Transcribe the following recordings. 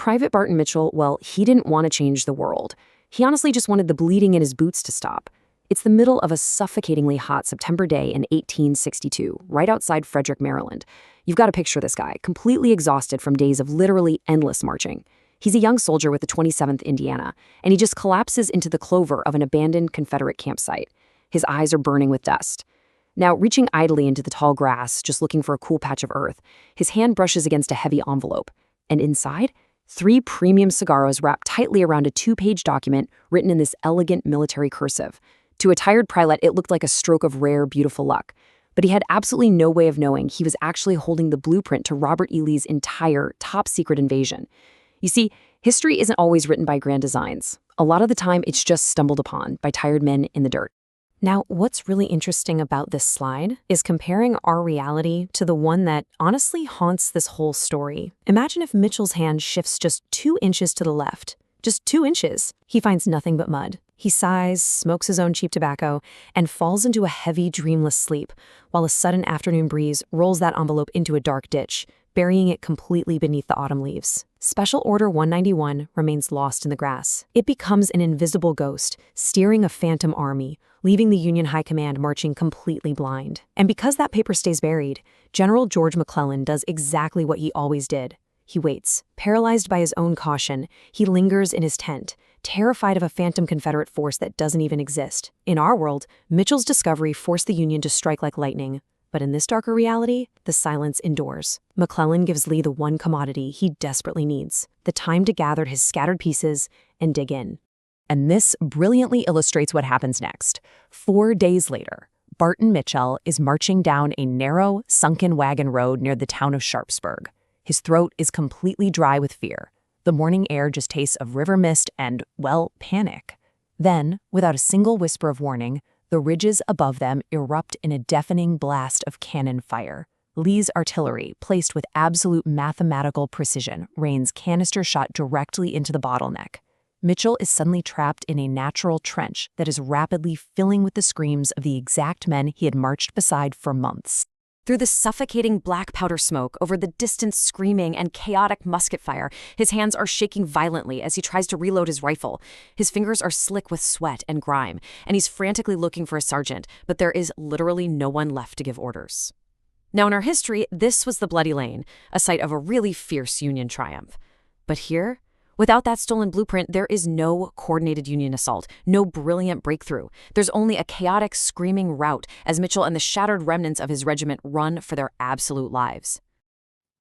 Private Barton Mitchell, well, he didn't want to change the world. He honestly just wanted the bleeding in his boots to stop. It's the middle of a suffocatingly hot September day in 1862, right outside Frederick, Maryland. You've got to picture this guy, completely exhausted from days of literally endless marching. He's a young soldier with the 27th Indiana, and he just collapses into the clover of an abandoned Confederate campsite. His eyes are burning with dust. Now, reaching idly into the tall grass, just looking for a cool patch of earth, his hand brushes against a heavy envelope. And inside, 3 premium cigaros wrapped tightly around a 2-page document written in this elegant military cursive. To a tired prelate, it looked like a stroke of rare, beautiful luck. But he had absolutely no way of knowing he was actually holding the blueprint to Robert E. Lee's entire top-secret invasion. You see, history isn't always written by grand designs. A lot of the time, it's just stumbled upon by tired men in the dirt. Now, what's really interesting about this slide is comparing our reality to the one that honestly haunts this whole story. Imagine if Mitchell's hand shifts just 2 inches to the left. Just 2 inches. He finds nothing but mud. He sighs, smokes his own cheap tobacco, and falls into a heavy, dreamless sleep, while a sudden afternoon breeze rolls that envelope into a dark ditch, burying it completely beneath the autumn leaves. Special Order 191 remains lost in the grass. It becomes an invisible ghost, steering a phantom army, leaving the Union High Command marching completely blind. And because that paper stays buried, General George McClellan does exactly what he always did. He waits. Paralyzed by his own caution, he lingers in his tent, terrified of a phantom Confederate force that doesn't even exist. In our world, Mitchell's discovery forced the Union to strike like lightning. But in this darker reality, the silence endures. McClellan gives Lee the one commodity he desperately needs, the time to gather his scattered pieces and dig in. And this brilliantly illustrates what happens next. 4 days later, Barton Mitchell is marching down a narrow, sunken wagon road near the town of Sharpsburg. His throat is completely dry with fear. The morning air just tastes of river mist and, well, panic. Then, without a single whisper of warning, the ridges above them erupt in a deafening blast of cannon fire. Lee's artillery, placed with absolute mathematical precision, rains canister shot directly into the bottleneck. Mitchell is suddenly trapped in a natural trench that is rapidly filling with the screams of the exact men he had marched beside for months. Through the suffocating black powder smoke, over the distant screaming and chaotic musket fire, his hands are shaking violently as he tries to reload his rifle. His fingers are slick with sweat and grime, and he's frantically looking for a sergeant, but there is literally no one left to give orders. Now, in our history, this was the Bloody Lane, a site of a really fierce Union triumph. But here, without that stolen blueprint, there is no coordinated Union assault, no brilliant breakthrough. There's only a chaotic, screaming rout as Mitchell and the shattered remnants of his regiment run for their absolute lives.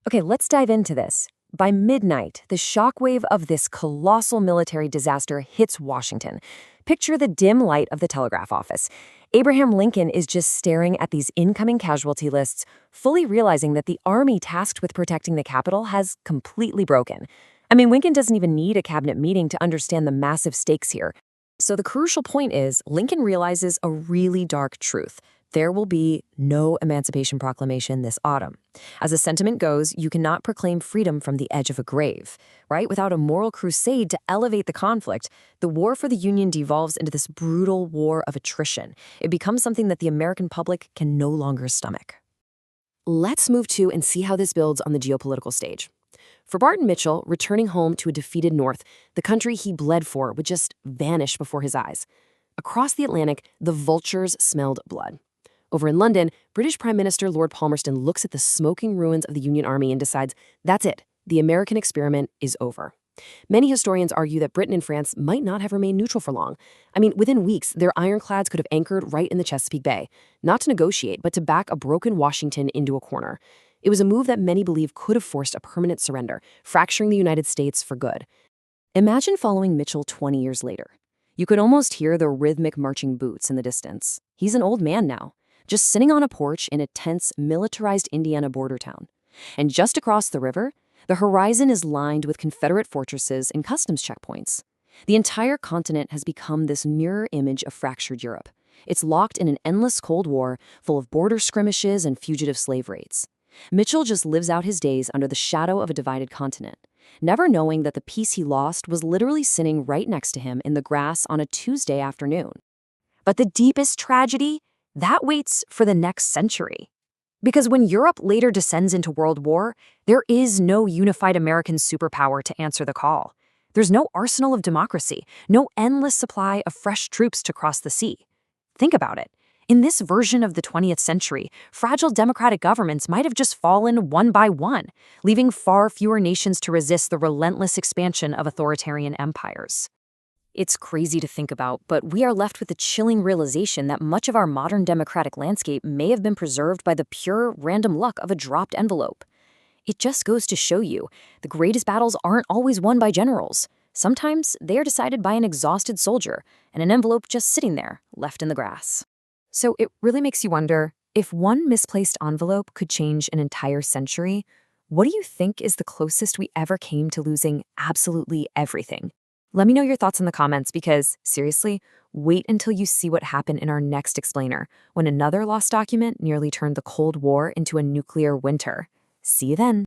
Okay, let's dive into this. By midnight, the shockwave of this colossal military disaster hits Washington. Picture the dim light of the telegraph office. Abraham Lincoln is just staring at these incoming casualty lists, fully realizing that the army tasked with protecting the Capitol has completely broken. I mean, Lincoln doesn't even need a cabinet meeting to understand the massive stakes here. So the crucial point is, Lincoln realizes a really dark truth. There will be no Emancipation Proclamation this autumn. As the sentiment goes, you cannot proclaim freedom from the edge of a grave, right? Without a moral crusade to elevate the conflict, the war for the Union devolves into this brutal war of attrition. It becomes something that the American public can no longer stomach. Let's move to and see how this builds on the geopolitical stage. For Barton Mitchell, returning home to a defeated North, the country he bled for would just vanish before his eyes. Across the Atlantic, the vultures smelled blood. Over in London, British Prime Minister Lord Palmerston looks at the smoking ruins of the Union Army and decides, that's it, the American experiment is over. Many historians argue that Britain and France might not have remained neutral for long. I mean, within weeks, their ironclads could have anchored right in the Chesapeake Bay, not to negotiate, but to back a broken Washington into a corner. It was a move that many believe could have forced a permanent surrender, fracturing the United States for good. Imagine following Mitchell 20 years later. You could almost hear the rhythmic marching boots in the distance. He's an old man now, just sitting on a porch in a tense, militarized Indiana border town. And just across the river, the horizon is lined with Confederate fortresses and customs checkpoints. The entire continent has become this mirror image of fractured Europe. It's locked in an endless Cold War full of border skirmishes and fugitive slave raids. Mitchell just lives out his days under the shadow of a divided continent, never knowing that the piece he lost was literally sitting right next to him in the grass on a Tuesday afternoon. But the deepest tragedy, that waits for the next century. Because when Europe later descends into World War, there is no unified American superpower to answer the call. There's no arsenal of democracy, no endless supply of fresh troops to cross the sea. Think about it. In this version of the 20th century, fragile democratic governments might have just fallen one by one, leaving far fewer nations to resist the relentless expansion of authoritarian empires. It's crazy to think about, but we are left with the chilling realization that much of our modern democratic landscape may have been preserved by the pure, random luck of a dropped envelope. It just goes to show you, the greatest battles aren't always won by generals. Sometimes they are decided by an exhausted soldier and an envelope just sitting there, left in the grass. So it really makes you wonder, if one misplaced envelope could change an entire century, what do you think is the closest we ever came to losing absolutely everything? Let me know your thoughts in the comments because, seriously, wait until you see what happened in our next explainer, when another lost document nearly turned the Cold War into a nuclear winter. See you then.